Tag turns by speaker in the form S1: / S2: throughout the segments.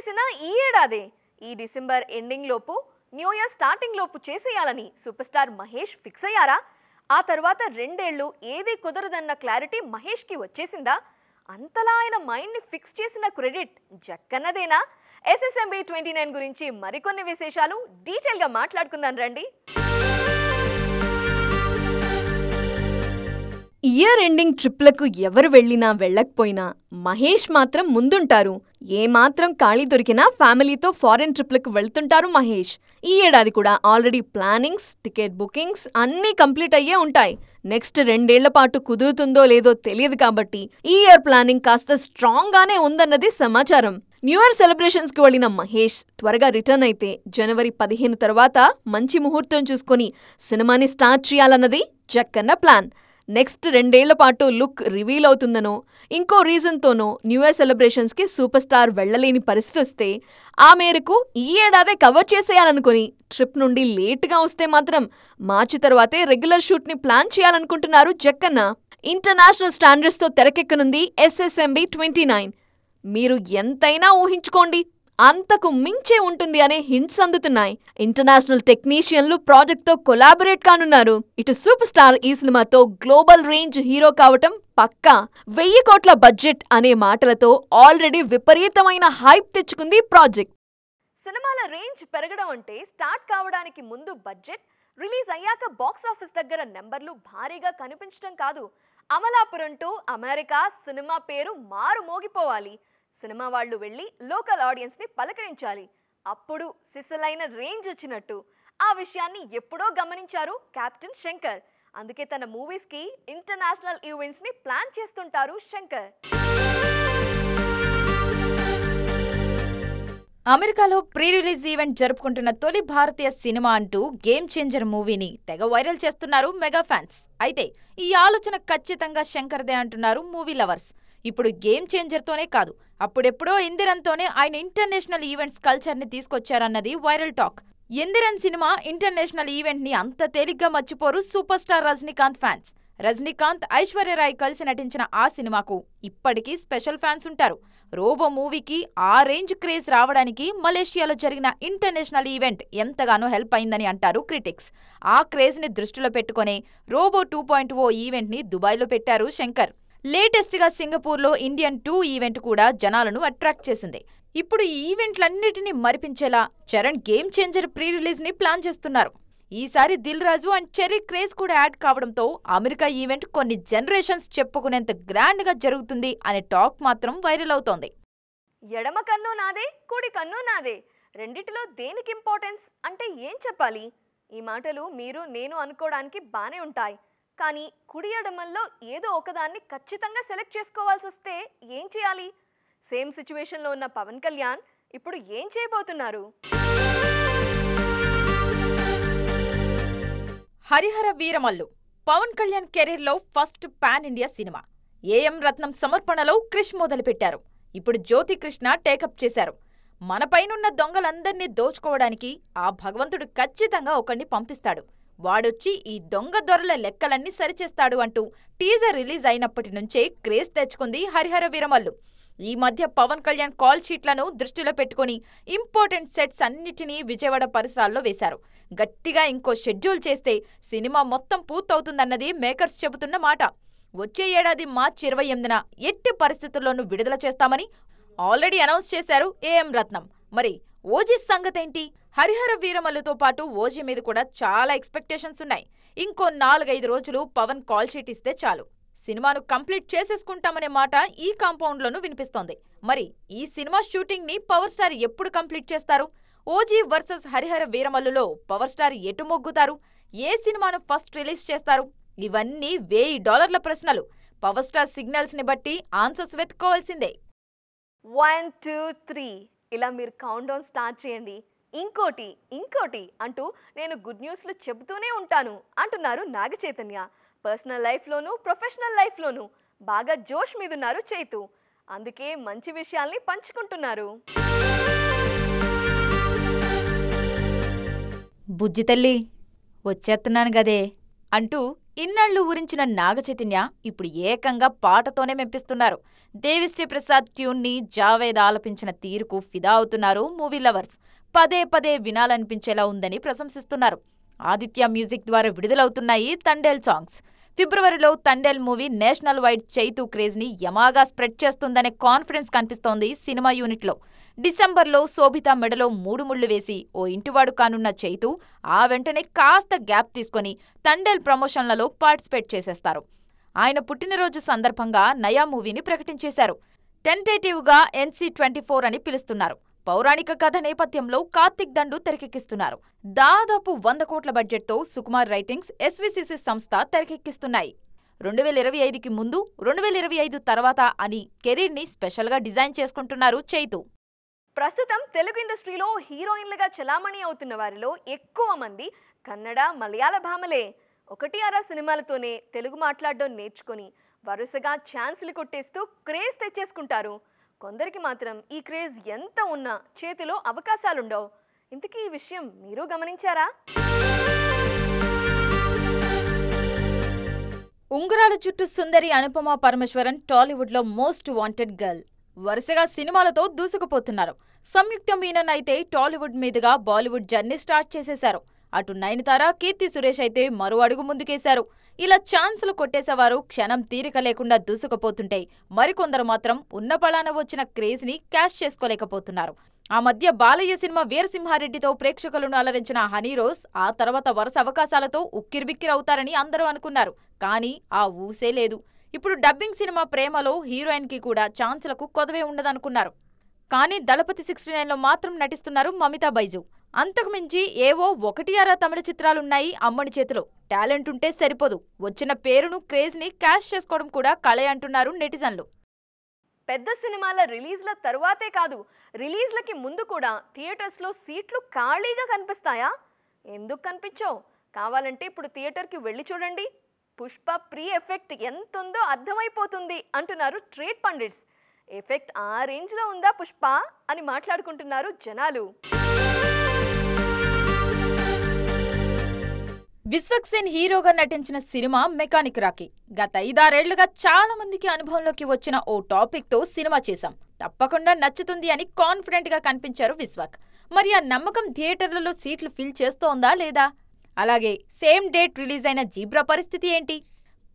S1: చేసినా ఈ ఏడాదే ఈ డిసెంబర్ ఎండింగ్ లోపు న్యూ ఇయర్ స్టార్టింగ్ లోపు చేసేయాలని సూపర్ స్టార్ మహేష్ ఫిక్స్ అయ్యారా? ఆ తర్వాత 2 ఏళ్లు ఏది కుదరదన్న క్లారిటీ మహేష్కి వచ్చేసిందా? అంతలా ఆయన మైండ్ని ఫిక్స్ చేసిన క్రెడిట్ జక్కన్నదేనా? SSMB 29 గురించి మరికొన్ని విశేషాలు డీటెయిల్గా మాట్లాడుకుందాం రండి. ఇయర్ ఎండింగ్ ట్రిప్లకు ఎవరు వెళ్ళినా వెళ్ళకపోయినా మహేష్ మాత్రం ముందుంటారు. ఏమాత్రం ఖాళీ దొరికినా ఫ్యామిలీతో ఫారెన్ ట్రిప్లకు వెళ్తుంటారు మహేష్. ఈ ఏడాది కూడా ఆల్రెడీ ప్లానింగ్స్, టికెట్ బుకింగ్స్ అన్నీ కంప్లీట్ అయ్యే ఉంటాయి. నెక్స్ట్ 2 ఏళ్ల పాటు కుదురుతుందో లేదో తెలియదు కాబట్టి ఈ ఇయర్ ప్లానింగ్ కాస్త స్ట్రాంగ్ గానే ఉందన్నది సమాచారం. న్యూ ఇయర్ సెలబ్రేషన్స్ కి వెళ్ళిన మహేష్ త్వరగా రిటర్న్ అయితే జనవరి 15 తర్వాత మంచి ముహూర్తం చూసుకుని సినిమాని స్టార్ట్ చేయాలన్నది జక్కన్న ప్లాన్. నెక్స్ట్ 2 ఏళ్ల పాటు లుక్ రివీల్ అవుతుందనో ఇంకో రీజన్తోనో న్యూ ఇయర్ సెలబ్రేషన్స్కి సూపర్ స్టార్ వెళ్లలేని పరిస్థితి వస్తే ఆ మేరకు ఈ ఏడాదే కవర్ చేసేయాలనుకుని ట్రిప్ నుండి లేటుగా వస్తే మాత్రం మార్చి తర్వాతే రెగ్యులర్ షూట్ని ప్లాన్ చేయాలనుకుంటున్నారు జక్కన్న. ఇంటర్నేషనల్ స్టాండర్డ్స్తో తెరకెక్కనుంది SSMB 29. మీరు ఎంతైనా ఊహించుకోండి, అంతకు మించే ఉంటుంది అనే హింట్స్ అందుతున్నాయి. ఇంటర్నేషనల్ టెక్నీషియన్లు ప్రాజెక్ట్తో కొలాబరేట్ కానున్నారు. ఇటు సూపర్ స్టార్ ఈ సినిమాతో గ్లోబల్ రేంజ్ హీరో కావటం పక్కా. 1000 కోట్ల బడ్జెట్ అనే మాటలతో ఆల్రెడీ విపరీతమైన హైప్ తెచ్చుకుంది ప్రాజెక్ట్. సినిమాల రేంజ్ పెరగడం అంటే స్టార్ట్ కావడానికి ముందు బడ్జెట్, రిలీజ్ అయ్యాక బాక్స్ ఆఫీస్ దగ్గర నెంబర్లు భారీగా కనిపించడం కాదు. అమలాపురం టు అమెరికా సినిమా పేరు మారు మోగిపోవాలి. సినిమా వాళ్ళు వెళ్ళి లోకల్ ఆడియన్స్ని పలకరించాలి. అప్పుడు సిసలైన రేంజ్ వచ్చినట్టు. ఆ విషయాన్ని ఎప్పుడో గమనించారు కెప్టెన్ శంకర్. అందుకే తన మూవీస్కి ఇంటర్నేషనల్ ఈవెంట్స్ని ప్లాన్ చేస్తుంటారు శంకర్.
S2: అమెరికాలో ప్రీ రిలీజ్ ఈవెంట్ జరుపుకుంటున్న తొలి భారతీయ సినిమా అంటూ గేమ్ చేంజర్ మూవీని తెగ వైరల్ చేస్తున్నారు మెగా ఫ్యాన్స్. అయితే ఈ ఆలోచన ఖచ్చితంగా శంకర్దే అంటున్నారు మూవీ లవర్స్. ఇప్పుడు గేమ్ చేంజర్తోనే కాదు, అప్పుడెప్పుడో ఇందిరన్తోనే ఆయన ఇంటర్నేషనల్ ఈవెంట్స్ కల్చర్ని తీసుకొచ్చారన్నది viral talk. Enthiran cinema international ఈవెంట్ని అంత తేలిగ్గా మర్చిపోరు super star Rajinikanth fans. Rajinikanth, Aishwarya Rai కలిసి నటించిన ఆ సినిమాకు ఇప్పటికీ స్పెషల్ ఫ్యాన్స్ ఉంటారు. రోబో మూవీకి ఆ రేంజ్ క్రేజ్ రావడానికి మలేషియాలో జరిగిన ఇంటర్నేషనల్ ఈవెంట్ ఎంతగానో హెల్ప్ అయిందని అంటారు క్రిటిక్స్. ఆ క్రేజ్ని దృష్టిలో పెట్టుకునే రోబో 2.0 ఈవెంట్ని దుబాయ్లో పెట్టారు శంకర్. లేటెస్ట్గా సింగపూర్లో ఇండియన్ 2 ఈవెంట్ కూడా జనాలను అట్రాక్ట్ చేసింది. ఇప్పుడు ఈ ఈవెంట్లన్నిటినీ మరిపించేలా చరణ్ గేమ్ చేంజర్ ప్రీ రిలీజ్ని ప్లాన్ చేస్తున్నారు. ఈసారి దిల్ రాజు అండ్ చెర్రీ క్రేజ్ కూడా యాడ్ కావడంతో అమెరికా ఈవెంట్ కొన్ని జనరేషన్స్ చెప్పుకునేంత గ్రాండ్గా జరుగుతుంది అనే టాక్ మాత్రం వైరల్ అవుతోంది.
S1: ఎడమ కన్ను నాదే, కుడి కన్ను నాదే, రెండిటిలో దేనికి ఇంపార్టెన్స్ అంటే ఏం చెప్పాలి? ఈ మాటలు మీరు నేను అనుకోవడానికి బానే ఉంటాయి. కానీ కుడి ఎడమల్లో ఏదో ఒకదాన్ని ఖచ్చితంగా సెలెక్ట్ చేసుకోవాల్సి వస్తే ఏం చేయాలి? సేమ్ సిచ్యువేషన్లో ఉన్న పవన్ కళ్యాణ్ ఇప్పుడు ఏం చేయబోతున్నారు?
S2: హరిహర వీరమల్లు పవన్ కళ్యాణ్ కెరీర్లో first pan India cinema. AM రత్నం సమర్పణలో క్రిష్ మొదలుపెట్టారు. ఇప్పుడు జ్యోతి కృష్ణ టేకప్ చేశారు. మనపైనున్న దొంగలందర్నీ దోచుకోవడానికి ఆ భగవంతుడు ఖచ్చితంగా ఒకరిని పంపిస్తాడు, వాడొచ్చి ఈ దొంగ దొరల లెక్కలన్నీ సరిచేస్తాడు అంటూ టీజర్ రిలీజ్ అయినప్పటి నుంచే క్రేజ్ తెచ్చుకుంది హరిహర వీరమల్లు. ఈ మధ్య పవన్ కళ్యాణ్ కాల్ షీట్లను దృష్టిలో పెట్టుకుని ఇంపార్టెంట్ సెట్స్ అన్నిటినీ విజయవాడ పరిసరాల్లో వేశారు. గట్టిగా ఇంకో షెడ్యూల్ చేస్తే సినిమా మొత్తం పూర్తవుతుందన్నది మేకర్స్ చెబుతున్న మాట. వచ్చే ఏడాది మార్చి 28న ఎట్టి పరిస్థితుల్లోనూ విడుదల చేస్తామని ఆల్రెడీ అనౌన్స్ చేశారు AM రత్నం. మరి ఓజీ సంగతేంటి? హరిహర వీరమల్లుతో పాటు ఓజీ మీద కూడా చాలా ఎక్స్పెక్టేషన్స్ ఉన్నాయి. ఇంకో 4-5 రోజులు పవన్ కాల్ షీట్ ఇస్తే చాలు, సినిమాను కంప్లీట్ చేసేసుకుంటామనే మాట ఈ కాంపౌండ్లోనూ వినిపిస్తోంది. మరి ఈ సినిమా షూటింగ్ని పవర్ స్టార్ ఎప్పుడు కంప్లీట్ చేస్తారు? ఓజీ వర్సెస్ హరిహర వీరమల్లులో పవర్ స్టార్ ఎటు మొగ్గుతారు? ఏ సినిమాను ఫస్ట్ రిలీజ్ చేస్తారు? ఇవన్నీ $1000 ప్రశ్నలు. పవర్ స్టార్ సిగ్నల్స్ని బట్టి ఆన్సర్స్ వెతుక్కోవాల్సిందే.
S1: 1 2 3 ఇలా మీరు కౌంట్ డౌన్ స్టార్ట్ చేయండి. ఇంకోటి అంటూ నేను గుడ్ న్యూస్లు చెబుతూనే ఉంటాను అంటున్నారు నాగ చైతన్య. పర్సనల్ లైఫ్లోనూ ప్రొఫెషనల్ లైఫ్లోనూ బాగా జోష్ మీదున్నారు చైతు. అందుకే మంచి విషయాల్ని పంచుకుంటున్నారు.
S2: బుజ్జి తల్లి వచ్చేస్తున్నాను గదే అంటూ ఇన్నాళ్లు ఊరించిన నాగచైతన్య ఇప్పుడు ఏకంగా పాటతోనే మెప్పిస్తున్నారు. దేవిశ్రీ ప్రసాద్ ట్యూన్ని జావేద్ ఆలపించిన తీరుకు ఫిదా అవుతున్నారు మూవీ లవర్స్. పదే పదే వినాలనిపించేలా ఉందని ప్రశంసిస్తున్నారు. ఆదిత్య మ్యూజిక్ ద్వారా విడుదలవుతున్నాయి తండేల్ సాంగ్స్. ఫిబ్రవరిలో Thandel movie national wide Chaitu craze ని యమాగా స్ప్రెడ్ చేస్తుందనే కాన్ఫిడెన్స్ కనిపిస్తోంది సినిమా యూనిట్లో. డిసెంబర్లో శోభిత మెడలో 3 ముళ్లు వేసి ఓ ఇంటివాడు కానున్న చైతూ ఆ వెంటనే కాస్త గ్యాప్ తీసుకొని తండేల్ ప్రమోషన్లలో పార్టిసిపేట్ చేసేస్తారు. ఆయన పుట్టినరోజు సందర్భంగా నయా మూవీని ప్రకటించేశారు. టెంటేటివ్గా NC-24 అని పిలుస్తున్నారు. పౌరాణిక కథ నేపథ్యంలో కార్తిక్ దండు తెరకెక్కిస్తున్నారు. దాదాపు 100 కోట్ల బడ్జెట్తో సుకుమార్ రైటింగ్స్, SVCC సంస్థ తెరకెక్కిస్తున్నాయి. 2025కి ముందు, 2025 తర్వాత అని కెరీర్ని స్పెషల్గా డిజైన్ చేసుకుంటున్నారు చైతూ.
S1: ప్రస్తుతం తెలుగు ఇండస్ట్రీలో హీరోయిన్లుగా చలామణి అవుతున్న వారిలో ఎక్కువ మంది కన్నడ, మలయాళ భామలే. 1-6 సినిమాలతోనే తెలుగు మాట్లాడడం నేర్చుకొని వరుసగా ఛాన్సులు కొట్టేస్తూ క్రేజ్ తెచ్చేసుకుంటారు. కొందరికి మాత్రం ఈ క్రేజ్ ఎంత ఉన్నా చేతిలో అవకాశాలుండవు. ఇంతకీ ఈ విషయం మీరు గమనించారా?
S2: ఉంగరాల చుట్టూ సుందరి అనుపమ పరమేశ్వరన్ టాలీవుడ్లో మోస్ట్ వాంటెడ్ గర్ల్. వరుసగా సినిమాలతో దూసుకుపోతున్నారు. సంయుక్త మీనన్ అయితే టాలీవుడ్ మీదుగా బాలీవుడ్ జర్నీ స్టార్ట్ చేసేశారు. అటు నయనతార, కీర్తి సురేష్ అయితే మరో అడుగు ముందుకేశారు. ఇలా ఛాన్సులు కొట్టేసేవారు క్షణం తీరిక లేకుండా దూసుకుపోతుంటే మరికొందరు మాత్రం ఉన్న పళాన వచ్చిన క్రేజ్ ని క్యాష్ చేసుకోలేకపోతున్నారు. ఆ మధ్య బాలయ్య సినిమా వీరసింహారెడ్డితో ప్రేక్షకులను అలరించిన హనీరోజ్ ఆ తర్వాత వరుస అవకాశాలతో ఉక్కిరిబిక్కిరవుతారని అందరూ అనుకున్నారు. కానీ ఆ ఊసే లేదు. ఇప్పుడు డబ్బింగ్ సినిమా ప్రేమలో హీరోయిన్ కి కూడా ఛాన్సులకు కొదవే ఉండదనుకున్నారు. కానీ దళపతి 69లో మాత్రం నటిస్తున్నారు మమితా బైజు. అంతకుమించి ఏవో 1-6 తమిళ చిత్రాలున్నాయి అమ్మని చేతిలో. టాలెంట్ ఉంటే సరిపోదు, వచ్చిన పేరును, క్రేజ్ ని క్యాష్ చేసుకోవడం కూడా కళే అంటున్నారు నెటిజన్లు.
S1: పెద్ద సినిమాల రిలీజ్ల తరువాతే కాదు, రిలీజ్లకి ముందు కూడా థియేటర్స్లో సీట్లు ఖాళీగా కనిపిస్తాయా? ఎందుకు కనిపించవు? కావాలంటే ఇప్పుడు థియేటర్కి వెళ్ళి చూడండి. పుష్ప ప్రీ ఎఫెక్ట్ ఎంతుందో అర్థమైపోతుంది అంటున్నారు ట్రేడ్ పండిట్స్. ఎఫెక్ట్ ఆ రేంజ్లో ఉందా పుష్ప అని మాట్లాడుకుంటున్నారు జనాలు.
S2: విశ్వక్ సేన్ హీరోగా నటించిన సినిమా మెకానిక్ రాకీ. గత 5-6 ఏళ్లుగా చాలా మందికి అనుభవంలోకి వచ్చిన ఓ టాపిక్ తో సినిమా చేశాం, తప్పకుండా నచ్చుతుంది అని కాన్ఫిడెంట్ గా కనిపించారు విశ్వక్. మరి ఆ నమ్మకం థియేటర్లలో సీట్లు ఫిల్ చేస్తోందా లేదా? అలాగే సేమ్ డేట్ రిలీజ్ అయిన జీబ్రా పరిస్థితి ఏంటి?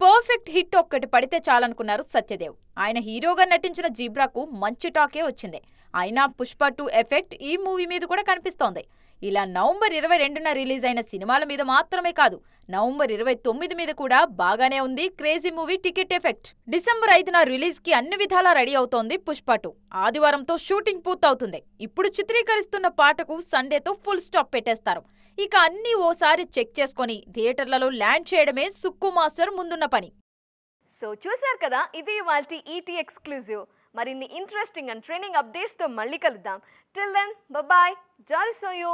S2: పర్ఫెక్ట్ హిట్ ఒక్కటి పడితే చాలనుకున్నారు సత్యదేవ్. ఆయన హీరోగా నటించిన జీబ్రాకు మంచి టాకే వచ్చింది. అయినా పుష్ప 2 ఎఫెక్ట్ ఈ మూవీ మీద కూడా కనిపిస్తోంది. ఇలా నవంబర్ 22న రిలీజ్ అయిన సినిమాల మీద మాత్రమే కాదు, నవంబర్ 29 మీద కూడా బాగానే ఉంది crazy movie ticket effect. December 5న రిలీజ్ కి అన్ని విధాలా రెడీ అవుతోంది పుష్ప 2. ఆదివారంతో షూటింగ్ పూర్తవుతుంది. ఇప్పుడు చిత్రీకరిస్తున్న పాటకు సండేతో ఫుల్ స్టాప్ పెట్టేస్తారు. ఇక అన్నీ ఓసారి చెక్ చేసుకొని థియేటర్లలో ల్యాండ్ చేయడమే సుక్కు మాస్టర్ ముందున్న పని.
S1: సో చూశారు కదా, ఇది ఇవాల్టి ఈటీ ఎక్స్క్లూజివ్. మరిన్ని ఇంట్రెస్టింగ్ అండ్ ట్రైనింగ్ అప్డేట్స్తో మళ్ళీ కలుద్దాం. టిల్ దెన్ బాయ్, జారీ సోయో.